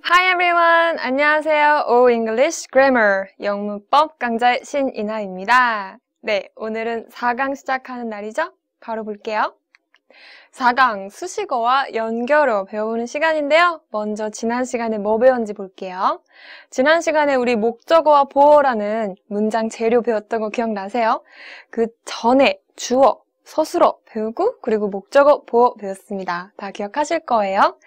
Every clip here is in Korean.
Hi everyone! 안녕하세요. O English Grammar 영문법 강좌의 신이나입니다. 네, 오늘은 4강 시작하는 날이죠? 바로 볼게요. 4강 수식어와 연결어 배워보는 시간인데요. 먼저 지난 시간에 뭐 배웠는지 볼게요. 지난 시간에 우리 목적어와 보어라는 문장 재료 배웠던 거 기억나세요? 그 전에 주어, 서술어 배우고 그리고 목적어, 보어 배웠습니다. 다 기억하실 거예요.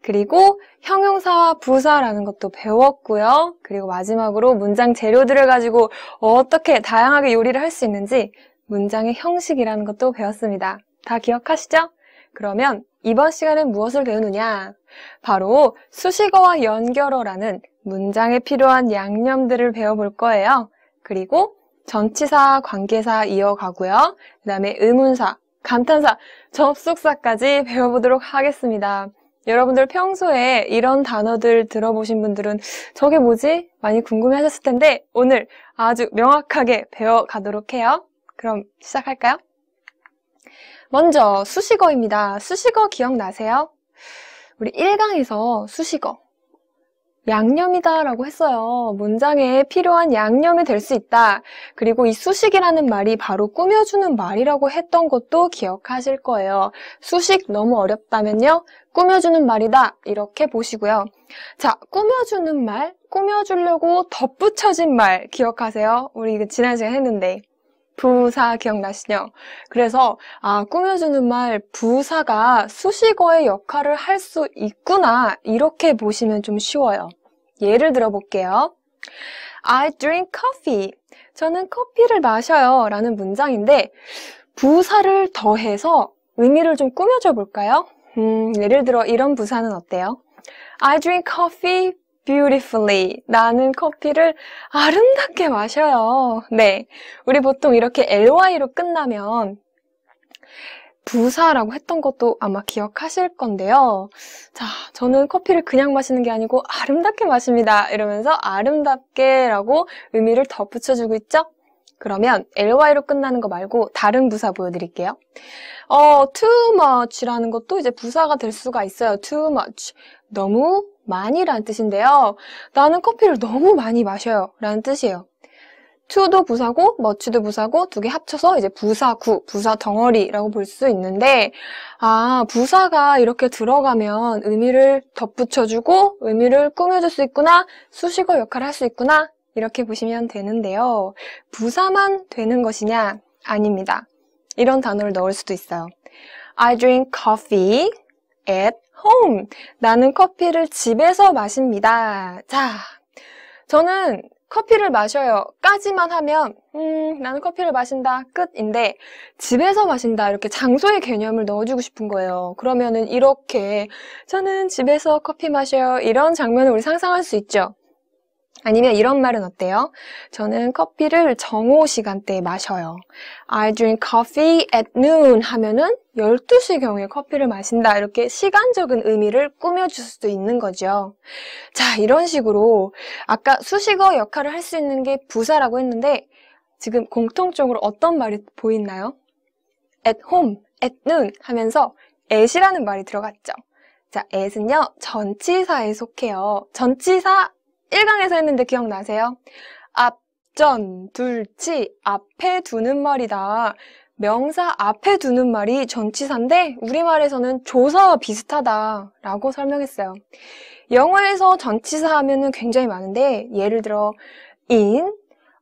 그리고 형용사와 부사라는 것도 배웠고요. 그리고 마지막으로 문장 재료들을 가지고 어떻게 다양하게 요리를 할 수 있는지 문장의 형식이라는 것도 배웠습니다. 다 기억하시죠? 그러면 이번 시간엔 무엇을 배우느냐? 바로 수식어와 연결어라는 문장에 필요한 양념들을 배워볼 거예요. 그리고 전치사, 관계사 이어가고요. 그 다음에 의문사, 감탄사, 접속사까지 배워보도록 하겠습니다. 여러분들 평소에 이런 단어들 들어보신 분들은 저게 뭐지? 많이 궁금해하셨을 텐데 오늘 아주 명확하게 배워가도록 해요. 그럼 시작할까요? 먼저 수식어입니다. 수식어 기억나세요? 우리 1강에서 수식어 양념이다 라고 했어요. 문장에 필요한 양념이 될 수 있다. 그리고 이 수식이라는 말이 바로 꾸며주는 말이라고 했던 것도 기억하실 거예요. 수식 너무 어렵다면요. 꾸며주는 말이다. 이렇게 보시고요. 자, 꾸며주는 말, 꾸며주려고 덧붙여진 말 기억하세요? 우리 이거 지난 시간에 했는데. 부사 기억나시죠? 그래서 꾸며주는 말 부사가 수식어의 역할을 할 수 있구나 이렇게 보시면 좀 쉬워요. 예를 들어 볼게요. I drink coffee. 저는 커피를 마셔요 라는 문장인데 부사를 더해서 의미를 좀 꾸며줘 볼까요? 예를 들어 이런 부사는 어때요? I drink coffee beautifully. 나는 커피를 아름답게 마셔요. 네, 우리 보통 이렇게 ly로 끝나면 부사라고 했던 것도 아마 기억하실 건데요. 자, 저는 커피를 그냥 마시는 게 아니고 아름답게 마십니다. 이러면서 아름답게 라고 의미를 덧붙여주고 있죠? 그러면 ly로 끝나는 거 말고 다른 부사 보여드릴게요. too much라는 것도 이제 부사가 될 수가 있어요. too much. 너무 많이라는 뜻인데요. 나는 커피를 너무 많이 마셔요 라는 뜻이에요. to도 부사고 much도 부사고 두 개 합쳐서 이제 부사구, 부사 덩어리라고 볼 수 있는데 부사가 이렇게 들어가면 의미를 덧붙여주고 의미를 꾸며줄 수 있구나, 수식어 역할을 할 수 있구나 이렇게 보시면 되는데요. 부사만 되는 것이냐? 아닙니다. 이런 단어를 넣을 수도 있어요. I drink coffee at home. 나는 커피를 집에서 마십니다. 자, 저는 커피를 마셔요 까지만 하면 나는 커피를 마신다 끝인데 집에서 마신다 이렇게 장소의 개념을 넣어주고 싶은 거예요. 그러면은 이렇게 저는 집에서 커피 마셔요 이런 장면을 우리 상상할 수 있죠. 아니면 이런 말은 어때요? 저는 커피를 정오 시간대에 마셔요. I drink coffee at noon 하면은 12시경에 커피를 마신다. 이렇게 시간적인 의미를 꾸며줄 수도 있는 거죠. 자, 이런 식으로 아까 수식어 역할을 할 수 있는 게 부사라고 했는데 지금 공통적으로 어떤 말이 보이나요? at home, at noon 하면서 at이라는 말이 들어갔죠. 자, at은요. 전치사에 속해요. 전치사 1강에서 했는데 기억나세요? 앞전, 둘치, 앞에 두는 말이다. 명사 앞에 두는 말이 전치사인데 우리말에서는 조사와 비슷하다라고 설명했어요. 영어에서 전치사 하면은 굉장히 많은데 예를 들어 in,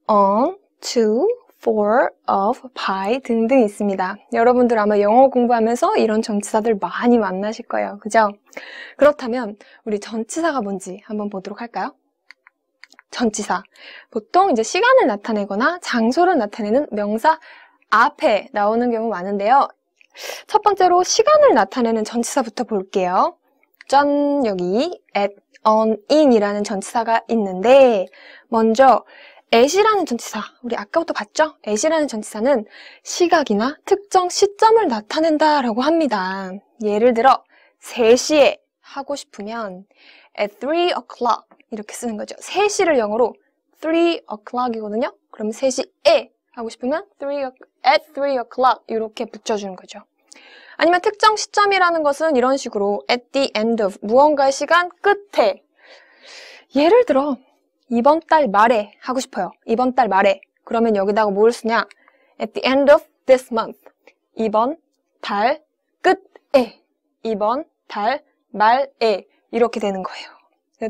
on, to, for, of, by 등등 있습니다. 여러분들 아마 영어 공부하면서 이런 전치사들 많이 만나실 거예요. 그죠? 그렇다면 우리 전치사가 뭔지 한번 보도록 할까요? 전치사. 보통 이제 시간을 나타내거나 장소를 나타내는 명사 앞에 나오는 경우 많은데요. 첫 번째로 시간을 나타내는 전치사부터 볼게요. 짠, 여기 at, on, in이라는 전치사가 있는데 먼저 at이라는 전치사, 우리 아까부터 봤죠? at이라는 전치사는 시각이나 특정 시점을 나타낸다라고 합니다. 예를 들어 3시에 하고 싶으면 at 3 o'clock 이렇게 쓰는 거죠. 3시를 영어로 3 o'clock이거든요. 그럼 3시에 하고 싶으면 at 3 o'clock 이렇게 붙여주는 거죠. 아니면 특정 시점이라는 것은 이런 식으로 at the end of 무언가의 시간 끝에 예를 들어 이번 달 말에 하고 싶어요. 이번 달 말에. 그러면 여기다가 뭘 쓰냐? At the end of this month. 이번 달 끝에. 이번 달 말에. 이렇게 되는 거예요.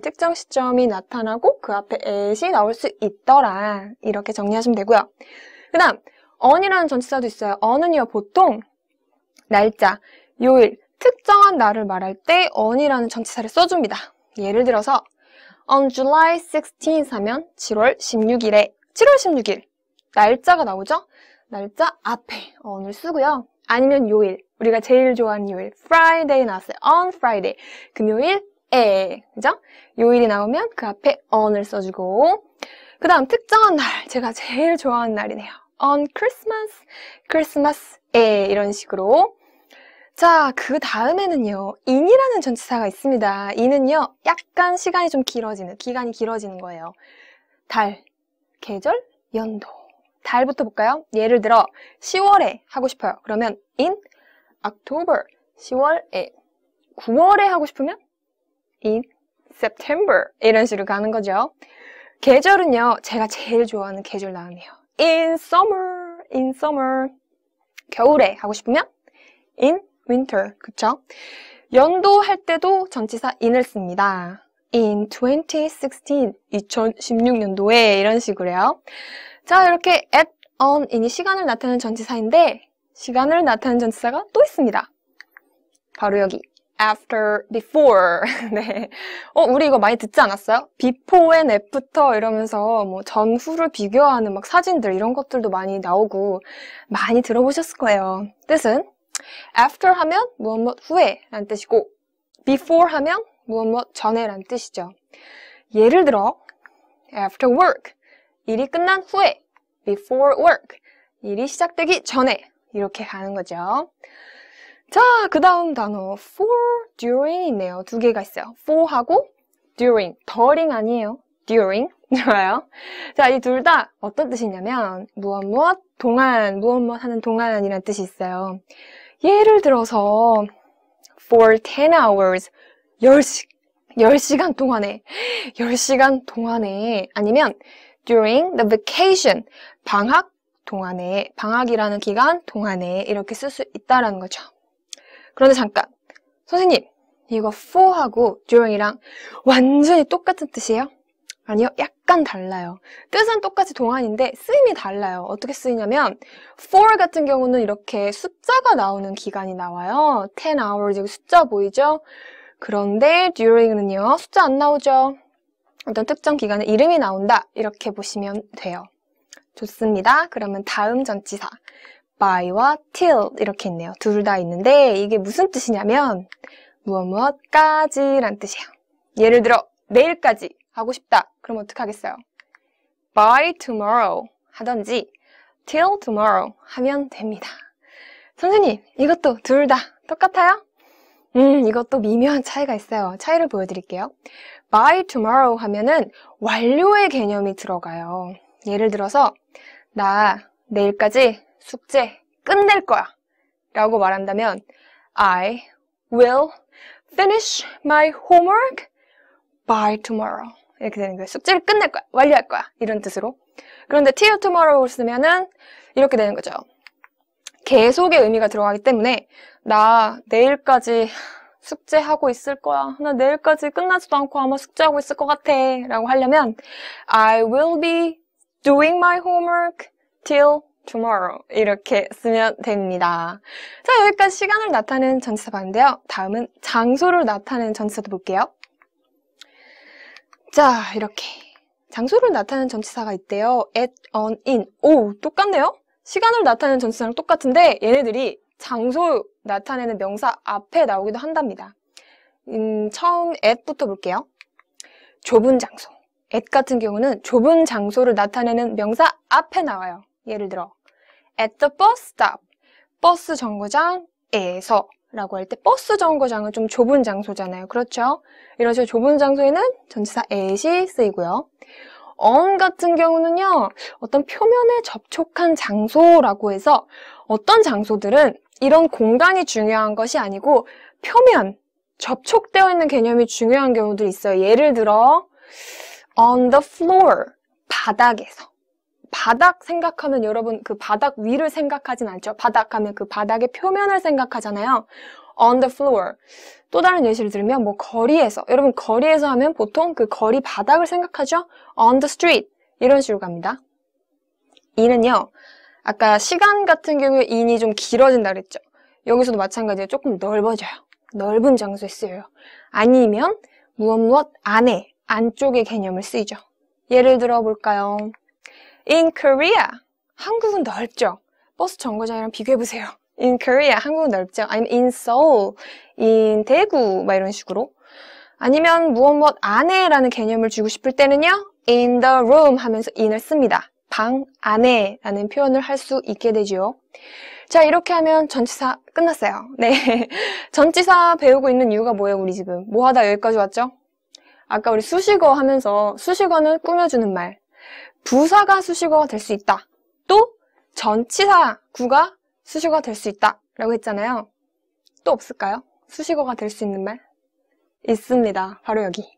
특정 시점이 나타나고 그 앞에 at이 나올 수 있더라. 이렇게 정리하시면 되고요. 그 다음 on이라는 전치사도 있어요. on은요 보통 날짜, 요일, 특정한 날을 말할 때 on이라는 전치사를 써줍니다. 예를 들어서 on July 16th 하면 7월 16일에 7월 16일 날짜가 나오죠? 날짜 앞에 on을 쓰고요. 아니면 요일, 우리가 제일 좋아하는 요일 Friday 나왔어요. on Friday, 금요일에, 그죠? 요일이 나오면 그 앞에 on을 써주고 그 다음 특정한 날, 제가 제일 좋아하는 날이네요. on Christmas, Christmas에 이런 식으로. 자, 그 다음에는요, in이라는 전치사가 있습니다. in은요, 약간 시간이 좀 길어지는, 기간이 길어지는 거예요. 달, 계절, 연도. 달부터 볼까요? 예를 들어 10월에 하고 싶어요. 그러면 in October, 10월에. 9월에 하고 싶으면 in September 이런 식으로 가는 거죠. 계절은요, 제가 제일 좋아하는 계절 나오네요. in summer, in summer. 겨울에 하고 싶으면 in winter, 그쵸? 연도 할 때도 전치사 in을 씁니다. in 2016, 2016년도에 이런 식으로요. 자, 이렇게 at, on, in이 시간을 나타내는 전치사인데 시간을 나타내는 전치사가 또 있습니다. 바로 여기 after, before. 네. 우리 이거 많이 듣지 않았어요? before and after 이러면서 뭐 전후를 비교하는 막 사진들 이런 것들도 많이 나오고 많이 들어보셨을 거예요. 뜻은 after 하면 무엇 후에 라는 뜻이고 before 하면 무엇 전에 라는 뜻이죠. 예를 들어 after work, 일이 끝난 후에 before work, 일이 시작되기 전에 이렇게 가는 거죠. 자, 그 다음 단어 for, during 있네요. 두 개가 있어요. for하고 during, during 아니에요. during. 좋아요. 자, 이 둘 다 어떤 뜻이냐면 무엇 동안, 무엇 하는 동안이라는 뜻이 있어요. 예를 들어서 for 10 hours, 10시간 동안에 10시간 동안에 아니면 during the vacation, 방학 동안에, 방학이라는 기간 동안에 이렇게 쓸 수 있다라는 거죠. 그런데 잠깐, 선생님, 이거 for하고 during이랑 완전히 똑같은 뜻이에요? 아니요, 약간 달라요. 뜻은 똑같이 동안인데 쓰임이 달라요. 어떻게 쓰이냐면 for 같은 경우는 이렇게 숫자가 나오는 기간이 나와요. 10 hours, 여기 숫자 보이죠? 그런데 during은요, 숫자 안 나오죠? 어떤 특정 기간에 이름이 나온다. 이렇게 보시면 돼요. 좋습니다. 그러면 다음 전치사 by와 till 이렇게 있네요. 둘 다 있는데 이게 무슨 뜻이냐면 무엇까지란 뜻이에요. 예를 들어 내일까지 하고 싶다. 그럼 어떻게 하겠어요? by tomorrow 하던지 till tomorrow 하면 됩니다. 선생님, 이것도 둘 다 똑같아요? 이것도 미묘한 차이가 있어요. 차이를 보여드릴게요. by tomorrow 하면은 완료의 개념이 들어가요. 예를 들어서 나 내일까지 숙제 끝낼 거야 라고 말한다면 I will finish my homework by tomorrow 이렇게 되는 거예요. 숙제를 끝낼 거야, 완료할 거야 이런 뜻으로. 그런데 till tomorrow 쓰면은 이렇게 되는 거죠. 계속의 의미가 들어가기 때문에 나 내일까지 숙제하고 있을 거야. 나 내일까지 끝나지도 않고 아마 숙제하고 있을 것 같아 라고 하려면 I will be doing my homework till tomorrow 이렇게 쓰면 됩니다. 자, 여기까지 시간을 나타내는 전치사 봤는데요. 다음은 장소를 나타내는 전치사도 볼게요. 자, 이렇게 장소를 나타내는 전치사가 있대요. at, on, in. 오, 똑같네요. 시간을 나타내는 전치사랑 똑같은데 얘네들이 장소 나타내는 명사 앞에 나오기도 한답니다. 처음 at부터 볼게요. 좁은 장소. at 같은 경우는 좁은 장소를 나타내는 명사 앞에 나와요. 예를 들어 at the bus stop, 버스 정거장에서 라고 할 때 버스 정거장은 좀 좁은 장소잖아요. 그렇죠? 이런 식으로 좁은 장소에는 전치사 at이 쓰이고요. on 같은 경우는요, 어떤 표면에 접촉한 장소라고 해서 어떤 장소들은 이런 공간이 중요한 것이 아니고 표면, 접촉되어 있는 개념이 중요한 경우도 있어요. 예를 들어 on the floor, 바닥에서. 바닥 생각하면 여러분 그 바닥 위를 생각하진 않죠. 바닥 하면 그 바닥의 표면을 생각하잖아요. on the floor. 또 다른 예시를 들면 뭐 거리에서. 여러분 거리에서 하면 보통 그 거리 바닥을 생각하죠. on the street. 이런 식으로 갑니다. in은요. 아까 시간 같은 경우에 in이 좀 길어진다 그랬죠. 여기서도 마찬가지예요. 조금 넓어져요. 넓은 장소에 쓰여요. 아니면 무엇 안에, 안쪽의 개념을 쓰이죠. 예를 들어 볼까요? In Korea, 한국은 넓죠. 버스 정거장이랑 비교해보세요. In Korea, 한국은 넓죠. 아니면 in Seoul, in 대구, 막 이런 식으로. 아니면 무엇 안에라는 개념을 주고 싶을 때는요. in the room 하면서 in을 씁니다. 방 안에라는 표현을 할 수 있게 되죠. 자, 이렇게 하면 전치사 끝났어요. 네. 전치사 배우고 있는 이유가 뭐예요, 우리 지금? 뭐 하다 여기까지 왔죠? 아까 우리 수식어 하면서 수식어는 꾸며주는 말. 부사가 수식어가 될 수 있다. 또 전치사 구가 수식어가 될 수 있다. 라고 했잖아요. 또 없을까요? 수식어가 될 수 있는 말? 있습니다. 바로 여기.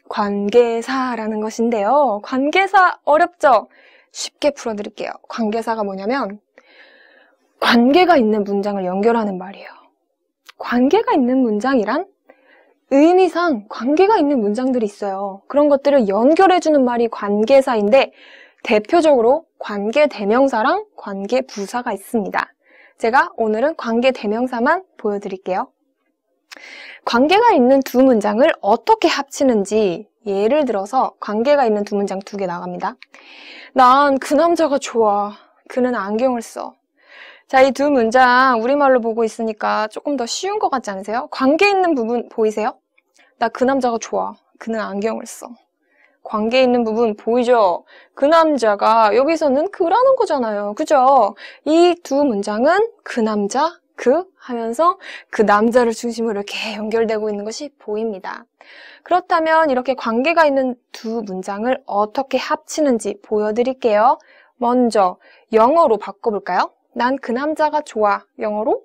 관계사라는 것인데요. 관계사 어렵죠? 쉽게 풀어드릴게요. 관계사가 뭐냐면 관계가 있는 문장을 연결하는 말이에요. 관계가 있는 문장이란 의미상 관계가 있는 문장들이 있어요. 그런 것들을 연결해주는 말이 관계사인데 대표적으로 관계대명사랑 관계부사가 있습니다. 제가 오늘은 관계대명사만 보여드릴게요. 관계가 있는 두 문장을 어떻게 합치는지 예를 들어서 관계가 있는 두 문장 두 개 나갑니다. 난 그 남자가 좋아. 그는 안경을 써. 자, 이 두 문장 우리말로 보고 있으니까 조금 더 쉬운 것 같지 않으세요? 관계 있는 부분 보이세요? 나 그 남자가 좋아. 그는 안경을 써. 관계 있는 부분 보이죠? 그 남자가 여기서는 그라는 거잖아요. 그죠? 이 두 문장은 그 남자, 그 하면서 그 남자를 중심으로 이렇게 연결되고 있는 것이 보입니다. 그렇다면 이렇게 관계가 있는 두 문장을 어떻게 합치는지 보여드릴게요. 먼저 영어로 바꿔볼까요? 난 그 남자가 좋아. 영어로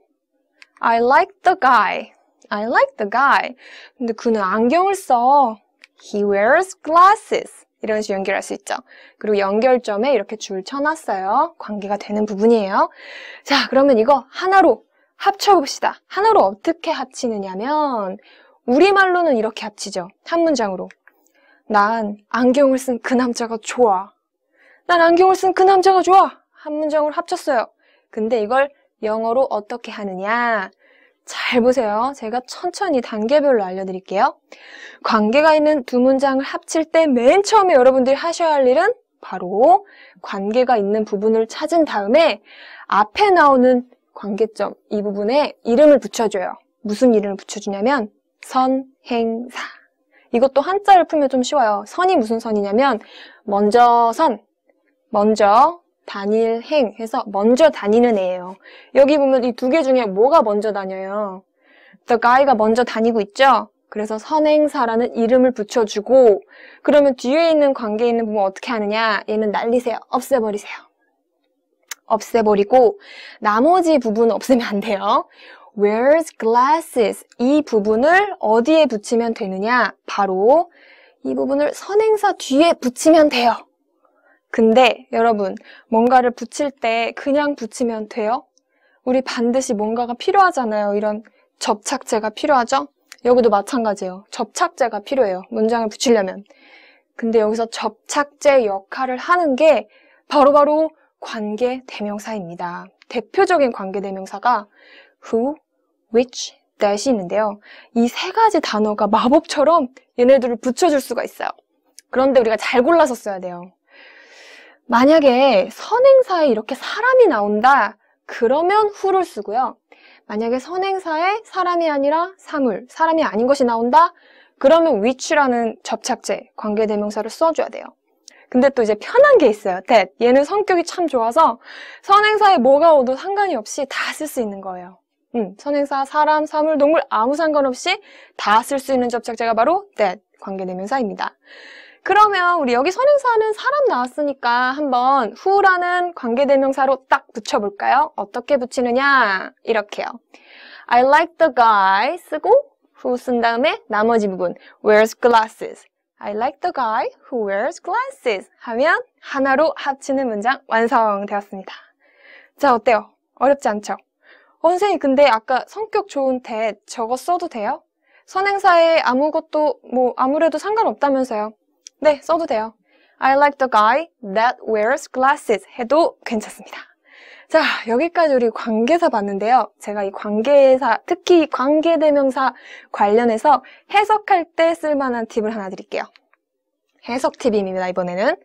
I like the guy. I like the guy. 근데 그는 안경을 써. He wears glasses. 이런 식으로 연결할 수 있죠. 그리고 연결점에 이렇게 줄 쳐놨어요. 관계가 되는 부분이에요. 자, 그러면 이거 하나로 합쳐봅시다. 하나로 어떻게 합치느냐면 우리말로는 이렇게 합치죠. 한 문장으로. 난 안경을 쓴 그 남자가 좋아. 난 안경을 쓴 그 남자가 좋아. 한 문장으로 합쳤어요. 근데 이걸 영어로 어떻게 하느냐? 잘 보세요. 제가 천천히 단계별로 알려드릴게요. 관계가 있는 두 문장을 합칠 때 맨 처음에 여러분들이 하셔야 할 일은 바로 관계가 있는 부분을 찾은 다음에 앞에 나오는 관계점, 이 부분에 이름을 붙여줘요. 무슨 이름을 붙여주냐면 선행사. 이것도 한자를 풀면 좀 쉬워요. 선이 무슨 선이냐면 먼저 선, 먼저 다닐 행 해서 먼저 다니는 애예요. 여기 보면 이 두 개 중에 뭐가 먼저 다녀요? The guy가 먼저 다니고 있죠? 그래서 선행사라는 이름을 붙여주고 그러면 뒤에 있는 관계에 있는 부분 어떻게 하느냐? 얘는 날리세요. 없애버리세요. 없애버리고 나머지 부분은 없애면 안 돼요. Wears glasses. 이 부분을 어디에 붙이면 되느냐? 바로 이 부분을 선행사 뒤에 붙이면 돼요. 근데 여러분 뭔가를 붙일 때 그냥 붙이면 돼요? 우리 반드시 뭔가가 필요하잖아요. 이런 접착제가 필요하죠? 여기도 마찬가지예요. 접착제가 필요해요. 문장을 붙이려면. 근데 여기서 접착제 역할을 하는 게 바로 관계대명사입니다. 대표적인 관계대명사가 who, which, that이 있는데요. 이 세 가지 단어가 마법처럼 얘네들을 붙여줄 수가 있어요. 그런데 우리가 잘 골라서 써야 돼요. 만약에 선행사에 이렇게 사람이 나온다, 그러면 who를 쓰고요. 만약에 선행사에 사람이 아니라 사물, 사람이 아닌 것이 나온다, 그러면 which라는 접착제, 관계대명사를 써줘야 돼요. 근데 또 이제 편한 게 있어요. that. 얘는 성격이 참 좋아서 선행사에 뭐가 오도 상관이 없이 다 쓸 수 있는 거예요. 선행사, 사람, 사물, 동물 아무 상관없이 다 쓸 수 있는 접착제가 바로 that, 관계대명사입니다. 그러면 우리 여기 선행사는 사람 나왔으니까 한번 who라는 관계대명사로 딱 붙여볼까요? 어떻게 붙이느냐? 이렇게요. I like the guy 쓰고 who 쓴 다음에 나머지 부분 wears glasses. I like the guy who wears glasses 하면 하나로 합치는 문장 완성되었습니다. 자, 어때요? 어렵지 않죠? 선생님, 근데 아까 성격 좋은 that 저거 써도 돼요? 선행사에 아무래도 상관없다면서요. 네, 써도 돼요. I like the guy that wears glasses 해도 괜찮습니다. 자, 여기까지 우리 관계사 봤는데요. 제가 이 관계사, 특히 관계대명사 관련해서 해석할 때 쓸만한 팁을 하나 드릴게요. 해석 팁입니다, 이번에는.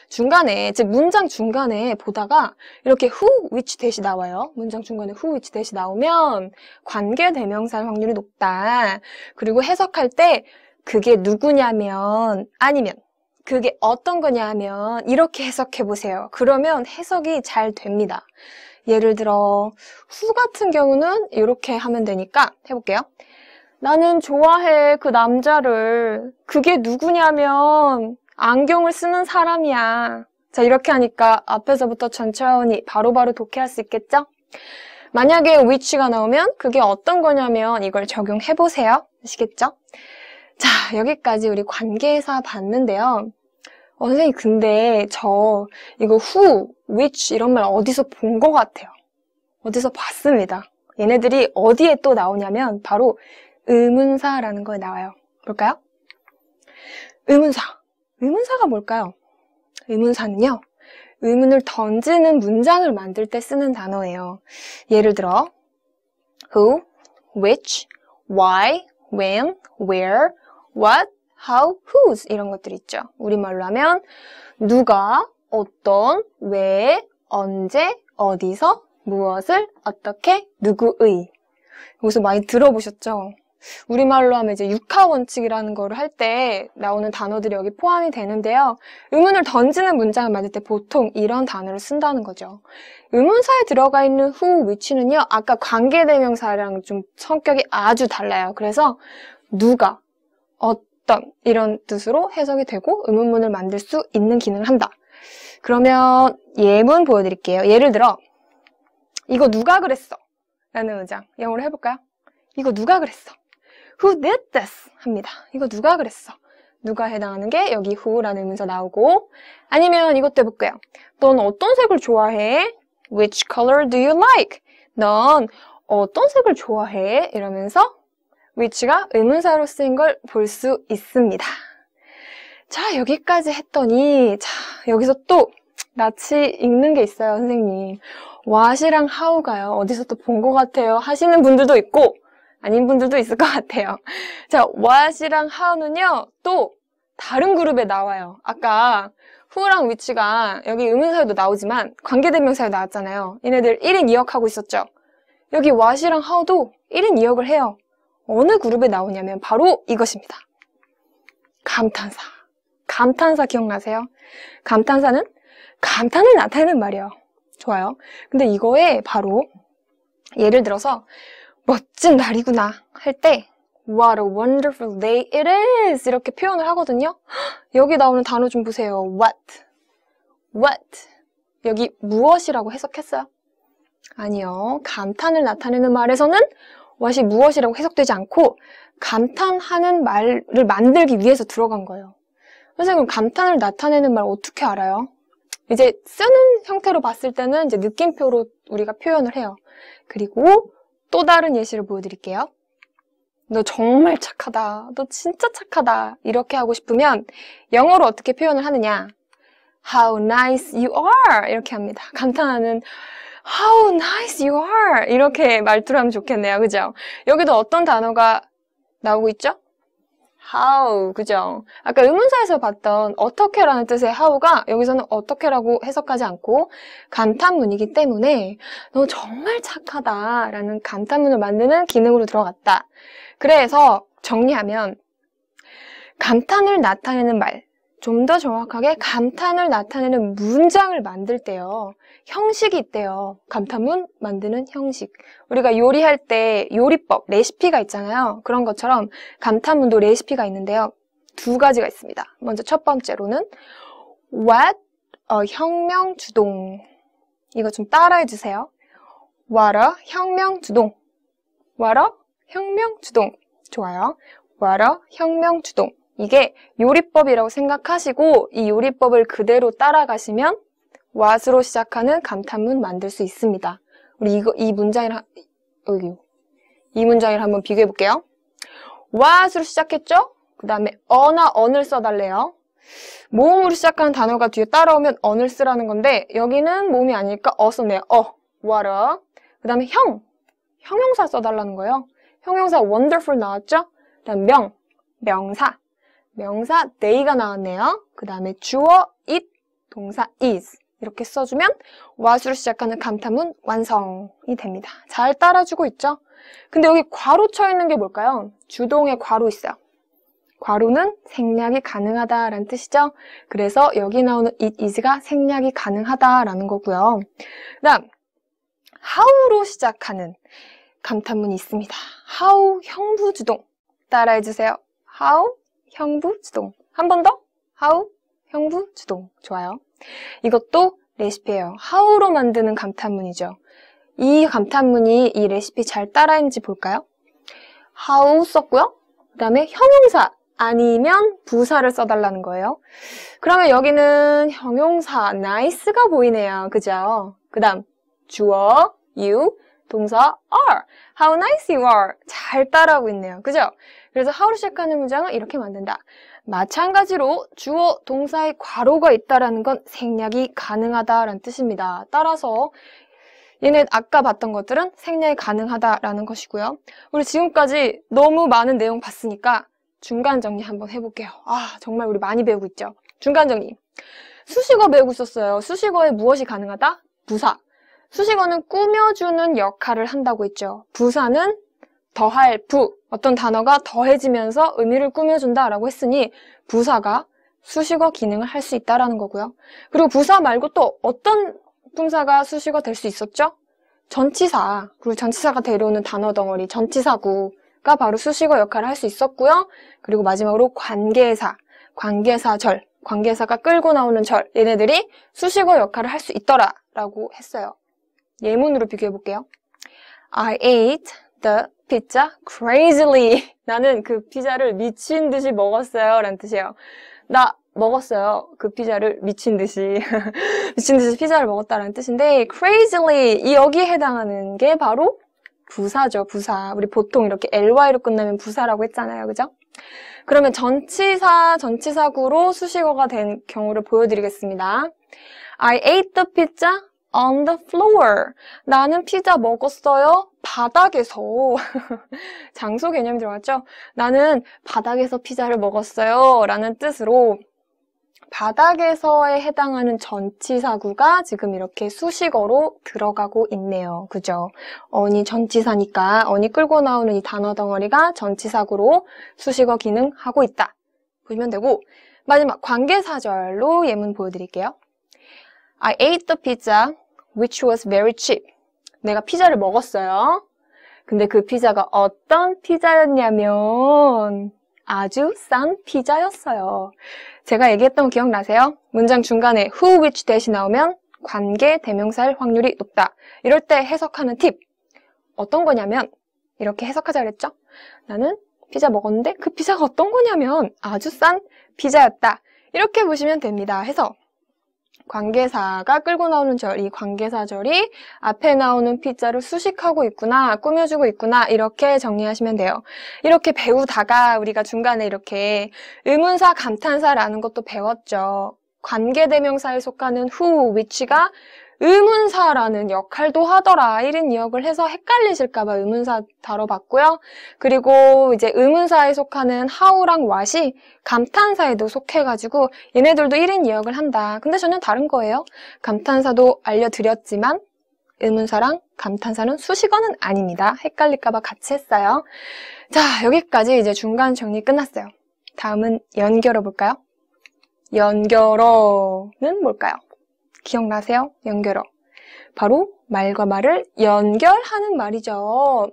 중간에, 즉 문장 중간에 보다가 이렇게 who, which, that이 나와요. 문장 중간에 who, which, that이 나오면 관계대명사일 확률이 높다. 그리고 해석할 때 그게 누구냐면, 아니면 그게 어떤 거냐면 이렇게 해석해보세요. 그러면 해석이 잘 됩니다. 예를 들어 who 같은 경우는 이렇게 하면 되니까 해볼게요. 나는 좋아해, 그 남자를. 그게 누구냐면 안경을 쓰는 사람이야. 자, 이렇게 하니까 앞에서부터 천천히 바로바로 독해할 수 있겠죠? 만약에 which가 나오면 그게 어떤 거냐면 이걸 적용해보세요. 아시겠죠? 자, 여기까지 우리 관계사 봤는데요. 선생님, 근데 저 이거 who, which 이런 말 어디서 본 것 같아요. 어디서 봤습니다. 얘네들이 어디에 또 나오냐면 바로 의문사라는 거에 나와요. 볼까요? 의문사. 의문사가 뭘까요? 의문사는요, 의문을 던지는 문장을 만들 때 쓰는 단어예요. 예를 들어 who, which, why, when, where, what, how, whose 이런 것들 있죠. 우리말로 하면 누가, 어떤, 왜, 언제, 어디서, 무엇을, 어떻게, 누구의. 여기서 많이 들어보셨죠? 우리말로 하면 이제 육하 원칙이라는 거를 할 때 나오는 단어들이 여기 포함이 되는데요. 의문을 던지는 문장을 만들 때 보통 이런 단어를 쓴다는 거죠. 의문사에 들어가 있는 who, which는요, 아까 관계대명사랑 좀 성격이 아주 달라요. 그래서 누가, 어떤 이런 뜻으로 해석이 되고 의문문을 만들 수 있는 기능을 한다. 그러면 예문 보여드릴게요. 예를 들어 이거 누가 그랬어? 라는 문장 영어로 해볼까요? 이거 누가 그랬어? Who did this? 합니다. 이거 누가 그랬어? 누가 해당하는 게 여기 who라는 의문사 나오고, 아니면 이것도 해볼게요. 넌 어떤 색을 좋아해? Which color do you like? 넌 어떤 색을 좋아해? 이러면서 which가 의문사로 쓰인 걸 볼 수 있습니다. 자, 여기까지 했더니, 자, 여기서 또 낯이 익는 게 있어요, 선생님. what이랑 how가요. 어디서 또 본 것 같아요 하시는 분들도 있고, 아닌 분들도 있을 것 같아요. 자, what이랑 how는요, 또 다른 그룹에 나와요. 아까 who랑 which가 여기 의문사에도 나오지만 관계대명사에 나왔잖아요. 얘네들 1인 2역 하고 있었죠. 여기 what이랑 how도 1인 2역을 해요. 어느 그룹에 나오냐면 바로 이것입니다. 감탄사. 감탄사 기억나세요? 감탄사는 감탄을 나타내는 말이에요. 좋아요. 근데 이거에 바로 예를 들어서 멋진 날이구나 할 때 What a wonderful day it is 이렇게 표현을 하거든요. 여기 나오는 단어 좀 보세요. What 여기 무엇이라고 해석했어요? 아니요. 감탄을 나타내는 말에서는 what이 무엇이라고 해석되지 않고 감탄하는 말을 만들기 위해서 들어간 거예요. 선생님, 감탄을 나타내는 말 어떻게 알아요? 이제 쓰는 형태로 봤을 때는 이제 느낌표로 우리가 표현을 해요. 그리고 또 다른 예시를 보여드릴게요. 너 정말 착하다. 너 진짜 착하다. 이렇게 하고 싶으면 영어로 어떻게 표현을 하느냐? How nice you are. 이렇게 합니다. 감탄하는 How nice you are. 이렇게 말투를 하면 좋겠네요. 그죠? 여기도 어떤 단어가 나오고 있죠? how, 그죠? 아까 의문사에서 봤던 어떻게라는 뜻의 how가 여기서는 어떻게라고 해석하지 않고 감탄문이기 때문에 너 정말 착하다 라는 감탄문을 만드는 기능으로 들어갔다. 그래서 정리하면 감탄을 나타내는 말, 좀 더 정확하게 감탄을 나타내는 문장을 만들 때요. 형식이 있대요. 감탄문 만드는 형식. 우리가 요리할 때 요리법, 레시피가 있잖아요. 그런 것처럼 감탄문도 레시피가 있는데요. 두 가지가 있습니다. 먼저 첫 번째로는 what, 혁명 주동. 이거 좀 따라해 주세요. what a 혁명 주동. what a 혁명 주동. 좋아요. what a 혁명 주동. 이게 요리법이라고 생각하시고 이 요리법을 그대로 따라가시면 what으로 시작하는 감탄문 만들 수 있습니다. 우리 이 문장이랑 한번 비교해 볼게요. what으로 시작했죠? 그 다음에 어나 on을 써달래요. 모음으로 시작하는 단어가 뒤에 따라오면 on을 쓰라는 건데 여기는 모음이 아니니까 썼네요. water. 그 다음에 형용사 써달라는 거예요. 형용사 wonderful 나왔죠? 그 다음 명사 they가 나왔네요. 그 다음에 주어 it, 동사 is 이렇게 써주면 what으로 시작하는 감탄문 완성이 됩니다. 잘 따라주고 있죠? 근데 여기 괄호 쳐 있는 게 뭘까요? 주동에 괄호 있어요. 괄호는 생략이 가능하다라는 뜻이죠. 그래서 여기 나오는 it is가 생략이 가능하다라는 거고요. 그 다음 how로 시작하는 감탄문이 있습니다. how 형부주동 따라해주세요. how 형부주동 한 번 더 how 형부주동 좋아요. 이것도 레시피예요. how로 만드는 감탄문이죠. 이 감탄문이 이 레시피 잘 따라했는지 볼까요? how 썼고요. 그 다음에 형용사 아니면 부사를 써달라는 거예요. 그러면 여기는 형용사 nice가 보이네요. 그죠? 그 다음 주어 you, 동사 are. How nice you are. 잘 따라하고 있네요. 그죠? 그래서 how로 시작하는 문장은 이렇게 만든다. 마찬가지로 주어, 동사의 괄호가 있다라는 건 생략이 가능하다라는 뜻입니다. 따라서 얘네 아까 봤던 것들은 생략이 가능하다라는 것이고요. 우리 지금까지 너무 많은 내용 봤으니까 중간 정리 한번 해볼게요. 정말 우리 많이 배우고 있죠? 중간 정리. 수식어 배우고 있었어요. 수식어에 무엇이 가능하다? 부사. 수식어는 꾸며주는 역할을 한다고 했죠. 부사는 더할 부. 어떤 단어가 더해지면서 의미를 꾸며준다라고 했으니 부사가 수식어 기능을 할 수 있다라는 거고요. 그리고 부사 말고 또 어떤 품사가 수식어 될 수 있었죠? 전치사. 그리고 전치사가 데려오는 단어 덩어리, 전치사구가 바로 수식어 역할을 할 수 있었고요. 그리고 마지막으로 관계사, 관계사절, 관계사가 끌고 나오는 절, 얘네들이 수식어 역할을 할 수 있더라라고 했어요. 예문으로 비교해 볼게요. I ate the pizza crazily. 나는 그 피자를 미친 듯이 먹었어요. 라는 뜻이에요. 나 먹었어요. 그 피자를 미친 듯이. 미친 듯이 피자를 먹었다라는 뜻인데 crazily 이 여기에 해당하는 게 바로 부사죠. 부사. 우리 보통 이렇게 ly로 끝나면 부사라고 했잖아요. 그죠? 그러면 전치사, 전치사구로 수식어가 된 경우를 보여드리겠습니다. I ate the pizza on the floor. 나는 피자 먹었어요. 바닥에서. 장소 개념이 들어갔죠? 나는 바닥에서 피자를 먹었어요. 라는 뜻으로 바닥에서에 해당하는 전치사구가 지금 이렇게 수식어로 들어가고 있네요. 그죠? on이 전치사니까 on이 끌고 나오는 이 단어 덩어리가 전치사구로 수식어 기능하고 있다. 보시면 되고 마지막 관계사절로 예문 보여드릴게요. I ate the pizza which was very cheap. 내가 피자를 먹었어요. 근데 그 피자가 어떤 피자였냐면 아주 싼 피자였어요. 제가 얘기했던 거 기억나세요? 문장 중간에 who, which, that이 나오면 관계 대명사일 확률이 높다. 이럴 때 해석하는 팁. 어떤 거냐면 이렇게 해석하자 그랬죠? 나는 피자 먹었는데 그 피자가 어떤 거냐면 아주 싼 피자였다. 이렇게 보시면 됩니다. 해서 관계사가 끌고 나오는 절, 이 관계사절이 앞에 나오는 피자를 수식하고 있구나, 꾸며주고 있구나 이렇게 정리하시면 돼요. 이렇게 배우다가 우리가 중간에 이렇게 의문사, 감탄사라는 것도 배웠죠. 관계대명사에 속하는 who, which가 의문사라는 역할도 하더라. 1인 2역을 해서 헷갈리실까봐 의문사 다뤄봤고요. 그리고 이제 의문사에 속하는 how랑 what이 감탄사에도 속해가지고 얘네들도 1인 2역을 한다. 근데 전혀 다른 거예요. 감탄사도 알려드렸지만 의문사랑 감탄사는 수식어는 아닙니다. 헷갈릴까봐 같이 했어요. 자, 여기까지 이제 중간 정리 끝났어요. 다음은 연결어 볼까요? 연결어는 뭘까요? 기억나세요? 연결어. 바로 말과 말을 연결하는 말이죠.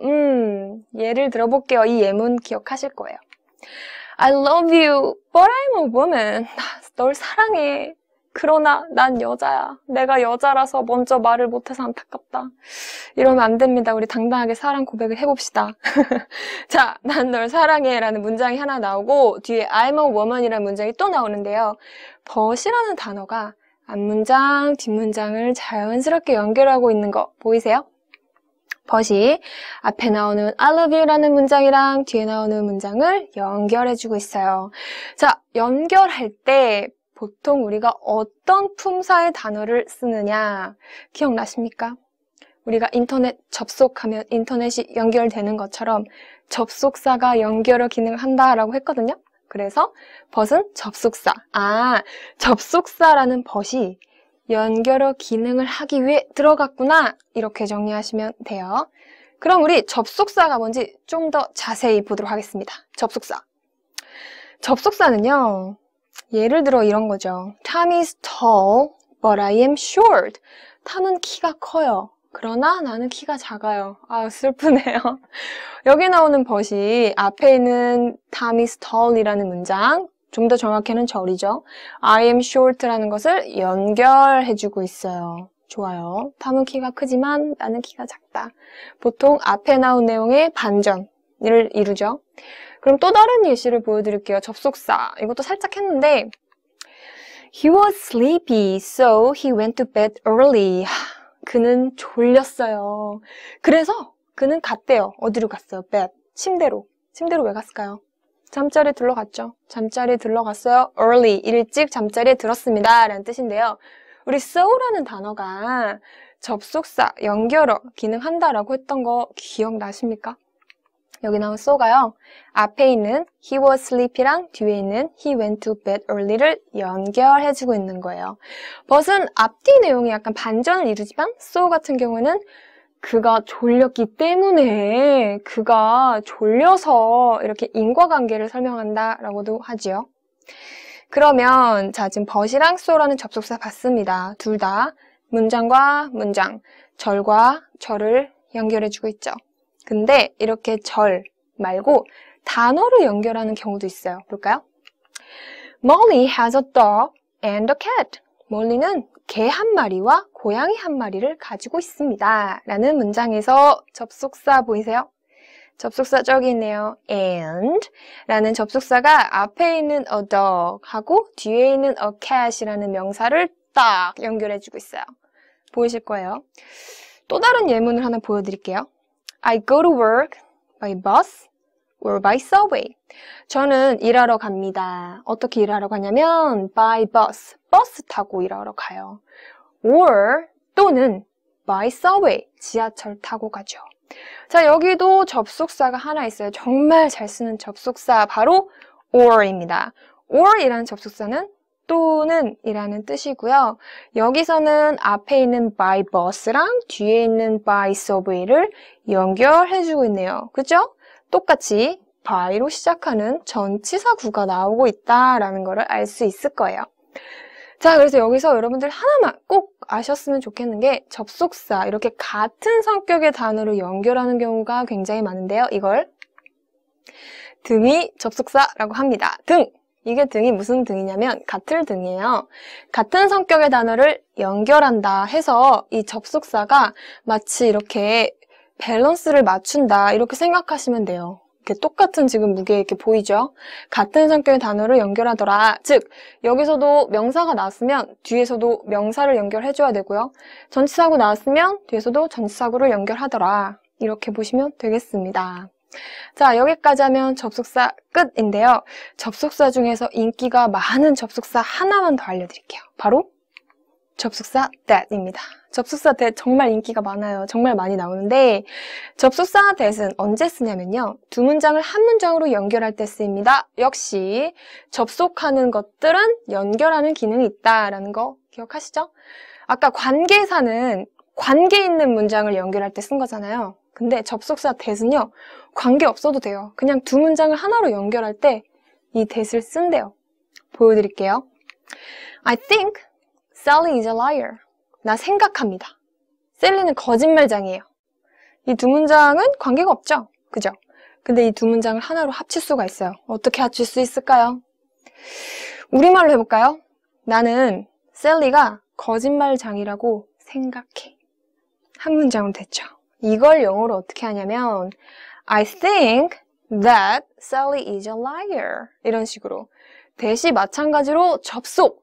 예를 들어볼게요. 이 예문 기억하실 거예요. I love you, but I'm a woman. 널 사랑해. 그러나 난 여자야. 내가 여자라서 먼저 말을 못해서 안타깝다. 이러면 안 됩니다. 우리 당당하게 사랑 고백을 해봅시다. 자, 난 널 사랑해 라는 문장이 하나 나오고 뒤에 I'm a woman이라는 문장이 또 나오는데요. but이라는 단어가 앞문장, 뒷문장을 자연스럽게 연결하고 있는 거 보이세요? but이 앞에 나오는 I love you 라는 문장이랑 뒤에 나오는 문장을 연결해주고 있어요. 자, 연결할 때 보통 우리가 어떤 품사의 단어를 쓰느냐 기억나십니까? 우리가 인터넷 접속하면 인터넷이 연결되는 것처럼 접속사가 연결어 기능을 한다라고 했거든요. 그래서 but은 접속사. 접속사라는 but이 연결어 기능을 하기 위해 들어갔구나. 이렇게 정리하시면 돼요. 그럼 우리 접속사가 뭔지 좀 더 자세히 보도록 하겠습니다. 접속사. 접속사는요. 예를 들어 이런 거죠. Tom is tall, but I am short. 탐은 키가 커요. 그러나 나는 키가 작아요. 아, 슬프네요. 여기 나오는 but이 앞에 있는 Tom is tall이라는 문장, 좀 더 정확히는 절이죠. I am short라는 것을 연결해주고 있어요. 좋아요. 탐은 키가 크지만 나는 키가 작다. 보통 앞에 나온 내용의 반전을 이루죠. 그럼 또 다른 예시를 보여드릴게요. 접속사. 이것도 살짝 했는데 He was sleepy, so he went to bed early. 그는 졸렸어요. 그래서 그는 갔대요. 어디로 갔어요? bed. 침대로. 침대로 왜 갔을까요? 잠자리에 들러갔죠. 잠자리에 들러갔어요. early. 일찍 잠자리에 들었습니다. 라는 뜻인데요. 우리 so라는 단어가 접속사, 연결어 기능한다라고 했던 거 기억나십니까? 여기 나온 so가요. 앞에 있는 he was sleepy랑 뒤에 있는 he went to bed early를 연결해주고 있는 거예요. but은 앞뒤 내용이 약간 반전을 이루지만 so 같은 경우는 그가 졸렸기 때문에 그가 졸려서 이렇게 인과관계를 설명한다라고도 하지요. 그러면 자 지금 but이랑 so라는 접속사 봤습니다. 둘 다 문장과 문장, 절과 절을 연결해주고 있죠. 근데 이렇게 절 말고 단어를 연결하는 경우도 있어요. 볼까요? Molly has a dog and a cat. 몰리는 개 한 마리와 고양이 한 마리를 가지고 있습니다. 라는 문장에서 접속사 보이세요? 접속사 저기 있네요. and 라는 접속사가 앞에 있는 a dog 하고 뒤에 있는 a cat이라는 명사를 딱 연결해주고 있어요. 보이실 거예요. 또 다른 예문을 하나 보여드릴게요. I go to work by bus or by subway. 저는 일하러 갑니다. 어떻게 일하러 가냐면 by bus, 버스 타고 일하러 가요. or 또는 by subway, 지하철 타고 가죠. 자, 여기도 접속사가 하나 있어요. 정말 잘 쓰는 접속사 바로 or입니다. or이라는 접속사는 또는 이라는 뜻이고요. 여기서는 앞에 있는 by bus랑 뒤에 있는 by subway를 연결해주고 있네요. 그죠? 똑같이 by로 시작하는 전치사구가 나오고 있다라는 거를 알 수 있을 거예요. 자, 그래서 여기서 여러분들 하나만 꼭 아셨으면 좋겠는 게 접속사, 이렇게 같은 성격의 단어로 연결하는 경우가 굉장히 많은데요. 이걸 등이 접속사라고 합니다. 등! 이게 등이 무슨 등이냐면 같을 등이에요. 같은 성격의 단어를 연결한다 해서 이 접속사가 마치 이렇게 밸런스를 맞춘다 이렇게 생각하시면 돼요. 이렇게 똑같은 지금 무게 이렇게 보이죠? 같은 성격의 단어를 연결하더라. 즉 여기서도 명사가 나왔으면 뒤에서도 명사를 연결해줘야 되고요. 전치사구 나왔으면 뒤에서도 전치사구를 연결하더라. 이렇게 보시면 되겠습니다. 자, 여기까지 하면 접속사 끝인데요. 접속사 중에서 인기가 많은 접속사 하나만 더 알려드릴게요. 바로 접속사 that입니다. 접속사 that 정말 인기가 많아요. 정말 많이 나오는데 접속사 that은 언제 쓰냐면요. 두 문장을 한 문장으로 연결할 때 쓰입니다. 역시 접속하는 것들은 연결하는 기능이 있다라는 거 기억하시죠? 아까 관계사는 관계 있는 문장을 연결할 때 쓴 거잖아요. 근데 접속사 that은요. 관계 없어도 돼요. 그냥 두 문장을 하나로 연결할 때 이 that을 쓴대요. 보여드릴게요. I think Sally is a liar. 나 생각합니다. 셀리는 거짓말장이에요. 이 두 문장은 관계가 없죠? 그죠? 근데 이 두 문장을 하나로 합칠 수가 있어요. 어떻게 합칠 수 있을까요? 우리말로 해볼까요? 나는 셀리가 거짓말장이라고 생각해. 한 문장으로 됐죠. 이걸 영어로 어떻게 하냐면 I think that Sally is a liar. 이런 식으로. 대시 마찬가지로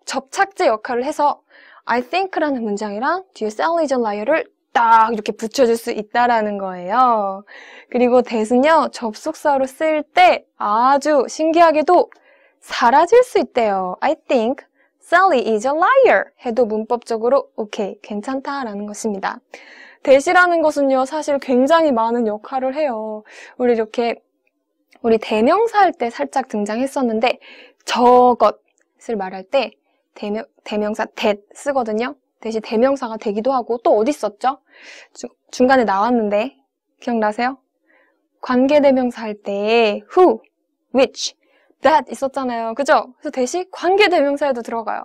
접착제 역할을 해서 I think라는 문장이랑 뒤에 Sally is a liar를 딱 이렇게 붙여줄 수 있다라는 거예요. 그리고 that은요, 접속사로 쓰일 때 아주 신기하게도 사라질 수 있대요. I think Sally is a liar 해도 문법적으로 오케이, 괜찮다라는 것입니다. that이라는 것은요, 사실 굉장히 많은 역할을 해요. 우리 대명사 할 때 살짝 등장했었는데 저것을 말할 때 대명사 that 쓰거든요. 대신 대명사가 되기도 하고 또 어디 있었죠? 중간에 나왔는데 기억나세요? 관계대명사 할 때 who, which, that 있었잖아요. 그죠? 그래서 대신 관계대명사에도 들어가요.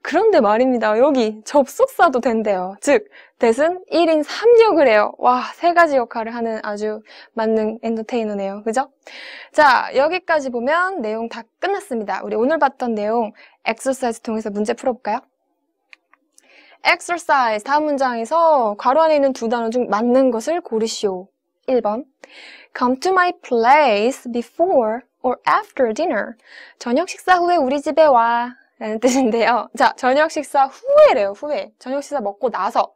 그런데 말입니다. 여기 접속사도 된대요. 즉, that은 1인 3역을 해요. 와, 3가지 역할을 하는 아주 만능 엔터테이너네요. 그죠? 자, 여기까지 보면 내용 다 끝났습니다. 우리 오늘 봤던 내용 엑서사이즈 통해서 문제 풀어볼까요? exercise 다음 문장에서 괄호 안에 있는 두 단어 중 맞는 것을 고르시오. 1번 Come to my place before or after dinner. 저녁 식사 후에 우리 집에 와 라는 뜻인데요. 자, 저녁 식사 후에래요. 후에. 저녁 식사 먹고 나서.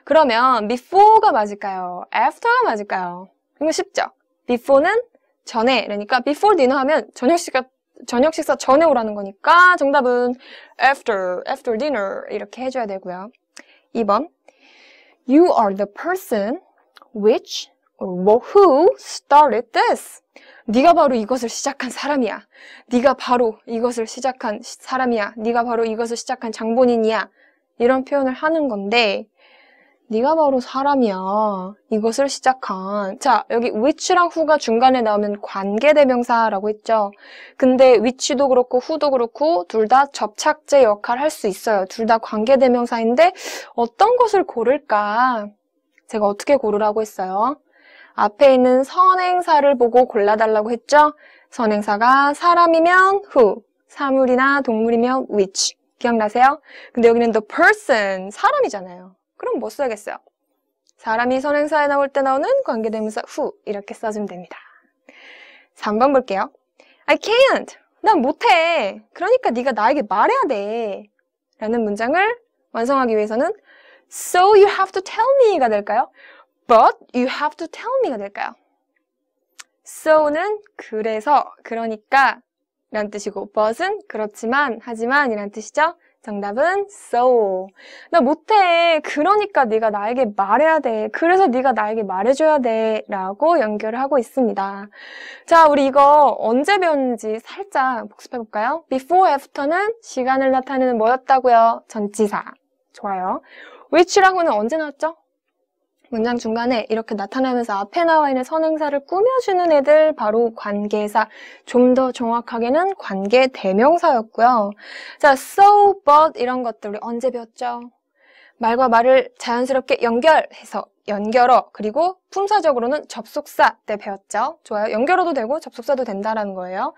그러면 before가 맞을까요? after가 맞을까요? 이거 쉽죠? before는 전에, 그러니까 before dinner 하면 저녁 식사 전에 오라는 거니까 정답은 after dinner 이렇게 해줘야 되고요. 2번 You are the person which or who started this. 네가 바로 이것을 시작한 사람이야. 네가 바로 이것을 시작한 사람이야. 네가 바로 이것을 시작한 장본인이야. 이런 표현을 하는 건데 네가 바로 사람이야. 이것을 시작한. 자, 여기 which랑 who가 중간에 나오면 관계대명사라고 했죠. 근데 which도 그렇고 who도 그렇고 둘 다 접착제 역할을 할 수 있어요. 둘 다 관계대명사인데 어떤 것을 고를까? 제가 어떻게 고르라고 했어요? 앞에 있는 선행사를 보고 골라달라고 했죠? 선행사가 사람이면 who, 사물이나 동물이면 which. 기억나세요? 근데 여기는 the person, 사람이잖아요. 그럼 뭐 써야겠어요? 사람이 선행사에 나올 때 나오는 관계대명사 who 이렇게 써주면 됩니다. 3번 볼게요. I can't. 난 못해. 그러니까 네가 나에게 말해야 돼. 라는 문장을 완성하기 위해서는 So you have to tell me가 될까요? But you have to tell me가 될까요? So는 그래서, 그러니까 라는 뜻이고 but은 그렇지만, 하지만 이란 뜻이죠? 정답은 so. 나 못해. 그러니까 네가 나에게 말해야 돼. 그래서 네가 나에게 말해줘야 돼. 라고 연결을 하고 있습니다. 자, 우리 이거 언제 배웠는지 살짝 복습해볼까요? before, after는 시간을 나타내는 뭐였다고요? 전치사. 좋아요. which랑은 언제 나왔죠? 문장 중간에 이렇게 나타나면서 앞에 나와 있는 선행사를 꾸며주는 애들 바로 관계사, 좀 더 정확하게는 관계 대명사였고요. 자, so, but 이런 것들 우리 언제 배웠죠? 말과 말을 자연스럽게 연결해서 연결어, 그리고 품사적으로는 접속사 때 배웠죠. 좋아요. 연결어도 되고 접속사도 된다라는 거예요.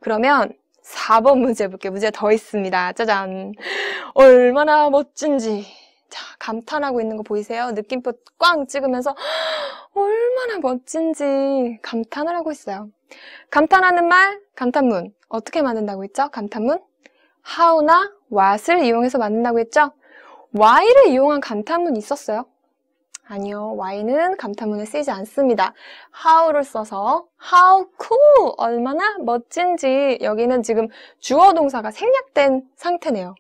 그러면 4번 문제 볼게요. 문제 더 있습니다. 짜잔. 얼마나 멋진지. 자, 감탄하고 있는 거 보이세요? 느낌표 꽝 찍으면서 얼마나 멋진지 감탄을 하고 있어요. 감탄하는 말, 감탄문. 어떻게 만든다고 했죠? 감탄문? how나 what을 이용해서 만든다고 했죠? why를 이용한 감탄문이 있었어요? 아니요. why는 감탄문에 쓰이지 않습니다. how를 써서 how cool! 얼마나 멋진지 여기는 지금 주어 동사가 생략된 상태네요.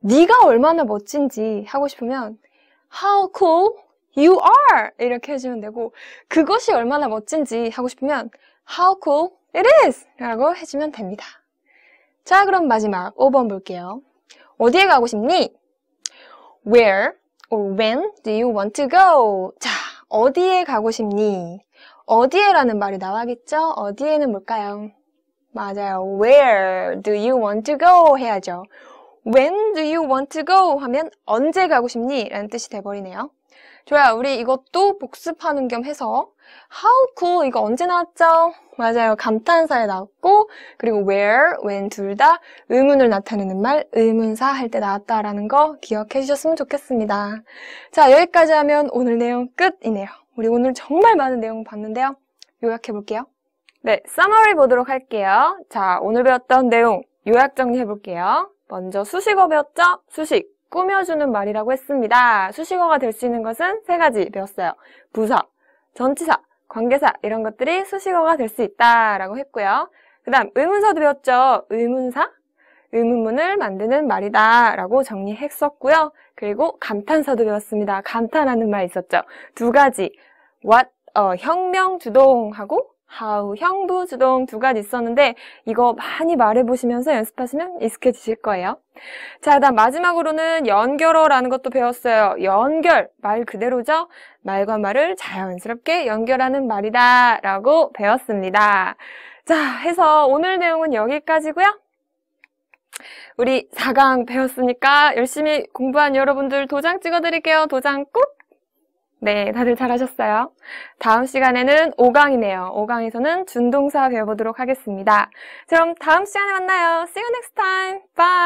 네가 얼마나 멋진지 하고 싶으면 How cool you are 이렇게 해주면 되고 그것이 얼마나 멋진지 하고 싶으면 How cool it is 라고 해주면 됩니다. 자, 그럼 마지막 5번 볼게요. 어디에 가고 싶니? Where or when do you want to go? 자, 어디에 가고 싶니? 어디에라는 말이 나와야겠죠? 어디에는 뭘까요? 맞아요. Where do you want to go 해야죠. When do you want to go? 하면 언제 가고 싶니? 라는 뜻이 돼버리네요. 좋아요. 우리 이것도 복습하는 겸 해서 How cool 이거 언제 나왔죠? 맞아요. 감탄사에 나왔고 그리고 where, when 둘 다 의문을 나타내는 말 의문사 할 때 나왔다라는 거 기억해 주셨으면 좋겠습니다. 자, 여기까지 하면 오늘 내용 끝이네요. 우리 오늘 정말 많은 내용 봤는데요. 요약해 볼게요. 네, summary 보도록 할게요. 자, 오늘 배웠던 내용 요약 정리해 볼게요. 먼저 수식어 배웠죠? 수식, 꾸며주는 말이라고 했습니다. 수식어가 될 수 있는 것은 세 가지 배웠어요. 부사, 전치사, 관계사 이런 것들이 수식어가 될 수 있다라고 했고요. 그 다음 의문사도 배웠죠. 의문사, 의문문을 만드는 말이다 라고 정리했었고요. 그리고 감탄사도 배웠습니다. 감탄하는 말 있었죠. 두 가지, what, 혁명주동하고 how, 형부주동 두 가지 있었는데 이거 많이 말해보시면서 연습하시면 익숙해지실 거예요. 자, 그다음 마지막으로는 연결어라는 것도 배웠어요. 연결, 말 그대로죠? 말과 말을 자연스럽게 연결하는 말이다 라고 배웠습니다. 자, 해서 오늘 내용은 여기까지고요. 우리 4강 배웠으니까 열심히 공부한 여러분들 도장 찍어드릴게요. 도장 꾹! 네, 다들 잘하셨어요. 다음 시간에는 5강이네요. 5강에서는 준동사 배워보도록 하겠습니다. 그럼 다음 시간에 만나요. See you next time. Bye!